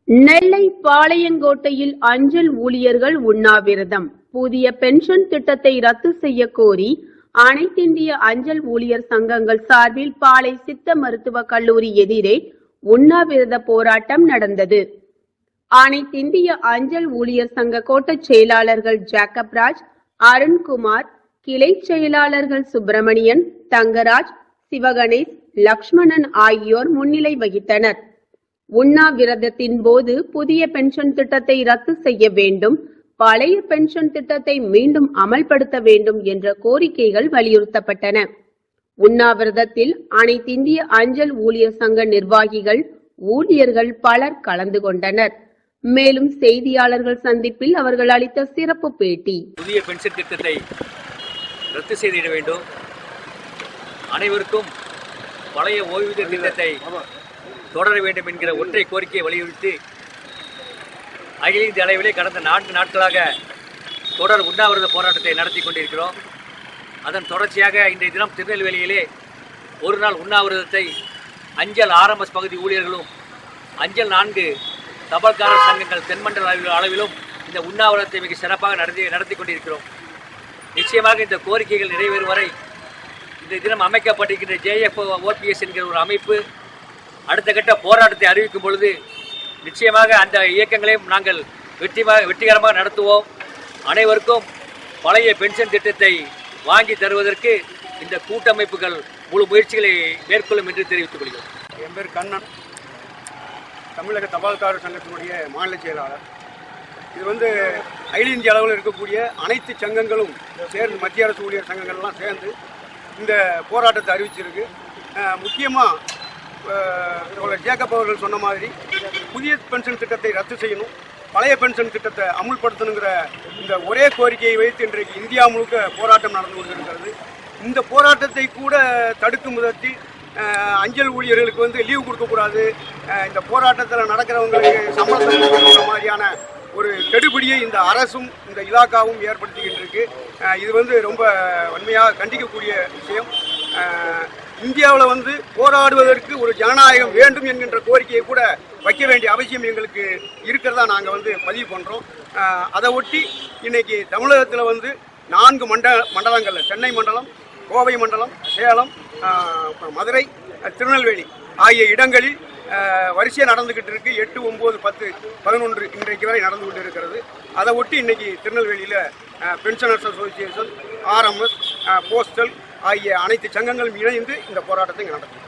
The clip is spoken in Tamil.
நெல்லை பாளையங்கோட்டையில் அஞ்சல் ஊழியர்கள் உண்ணாவிரதம். புதிய பென்ஷன் திட்டத்தை ரத்து செய்ய கோரி அனைத்திந்திய அஞ்சல் ஊழியர் சங்கங்கள் சார்பில் பாளை சித்த மருத்துவக் கல்லூரி எதிரே உண்ணாவிரத போராட்டம் நடந்தது. அனைத்திந்திய அஞ்சல் ஊழியர் சங்க கோட்டச் செயலாளர்கள் ஜேக்கப்ராஜ், அருண்குமார், கிளை செயலாளர்கள் சுப்பிரமணியன், தங்கராஜ், சிவகணேஷ், லக்ஷ்மணன் ஆகியோர் முன்னிலை வகித்தனர். உண்ணாவிரதத்தின் போது புதிய பென்ஷன் திட்டத்தை ரத்து செய்ய வேண்டும், பழைய பென்ஷன் திட்டத்தை மீண்டும் அமல்படுத்த வேண்டும் என்ற கோரிக்கைகள் வலியுறுத்தப்பட்டன. உண்ணாவிரதத்தில் அனைத்திந்திய அஞ்சல் ஊழியர் சங்க நிர்வாகிகள், ஊழியர்கள் பலர் கலந்து கொண்டனர். மேலும் செய்தியாளர்கள் சந்திப்பில் அவர்கள் அளித்த சிறப்பு பேட்டி. புதிய பென்ஷன் திட்டத்தை ரத்து செய்திட வேண்டும், அனைவருக்கும் பழைய ஓய்வூதிய திட்டத்தை தொடர வேண்டும் என்கிற ஒற்றை கோரிக்கையை வலியுறுத்தி அகில இந்திய அளவிலே கடந்த 4 நாட்களாக தொடர் உண்ணாவிரத போராட்டத்தை நடத்தி கொண்டிருக்கிறோம். அதன் தொடர்ச்சியாக இன்றைய தினம் திருநெல்வேலியிலே ஒரு நாள் உண்ணாவிரதத்தை அஞ்சல் RMS பகுதி ஊழியர்களும் அஞ்சல் 4 தபால்காரர் சங்கங்கள் தென்மண்டல அளவிலும் இந்த உண்ணாவிரதத்தை மிக சிறப்பாக நடத்தி கொண்டிருக்கிறோம். நிச்சயமாக இந்த கோரிக்கைகள் நிறைவேறும் வரை இந்த தினம் அமைக்கப்பட்டிருக்கின்ற JFOPS என்கிற ஒரு அமைப்பு அடுத்த கட்ட போராட்டத்தை அறிவிக்கும் பொழுது நிச்சயமாக அந்த இயக்கங்களையும் நாங்கள் வெற்றிகரமாக நடத்துவோம். அனைவருக்கும் பழைய பென்ஷன் திட்டத்தை வாங்கி தருவதற்கு இந்த கூட்டமைப்புகள் முழு முயற்சிகளை மேற்கொள்ளும் என்று தெரிவித்துக் கொள்கிறோம். என் பேர் கண்ணன், தமிழக தபால்காரர் சங்கத்தினுடைய மாநில செயலாளர். இது அகில இந்திய அளவில் இருக்கக்கூடிய அனைத்து சங்கங்களும் சேர்ந்து, மத்திய அரசு ஊழியர் சங்கங்கள்லாம் சேர்ந்து இந்த போராட்டத்தை அறிவிச்சிருக்கு. முக்கியமாக ஜேக்கப் அவர்கள் சொன்ன மாதிரி புதிய பென்ஷன் திட்டத்தை ரத்து செய்யணும், பழைய பென்ஷன் திட்டத்தை அமுல்படுத்தணுங்கிற இந்த ஒரே கோரிக்கையை வைத்து இன்றைக்கு இந்தியா முழுக்க போராட்டம் நடந்து கொண்டிருக்கிறது. இந்த போராட்டத்தை கூட தடுக்கும் விதத்தில் அஞ்சல் ஊழியர்களுக்கு லீவு கொடுக்கக்கூடாது, இந்த போராட்டத்தில் நடக்கிறவங்களுக்கு சம்பளம் கொடுக்கிற மாதிரியான ஒரு கெடுபிடியை இந்த அரசும் இந்த இலாக்காவும் ஏற்படுத்திக்கிட்டு இருக்கு. இது ரொம்ப வன்மையாக கண்டிக்கக்கூடிய விஷயம். இந்தியாவில் போராடுவதற்கு ஒரு ஜனநாயகம் வேண்டும் என்கின்ற கோரிக்கையை கூட வைக்க வேண்டிய அவசியம் எங்களுக்கு இருக்கிறதா நாங்கள் பதிவு பண்ணுறோம். அதை ஒட்டி இன்னைக்கு தமிழகத்தில் 4 மண்டலங்களில் சென்னை மண்டலம், கோவை மண்டலம், சேலம், மதுரை, திருநெல்வேலி ஆகிய இடங்களில் வரிசையாக நடந்துக்கிட்டு இருக்கு. 8, 9, 10, 11 இன்றைக்கு வரை நடந்து கொண்டு இருக்கிறது. அதை ஒட்டி இன்னைக்கு திருநெல்வேலியில் பென்ஷனர்ஸ் அசோசியேஷன், RMS, போஸ்டல் ஆகிய அனைத்து சங்கங்களும் இணைந்து இந்த போராட்டத்தை நடத்தும்.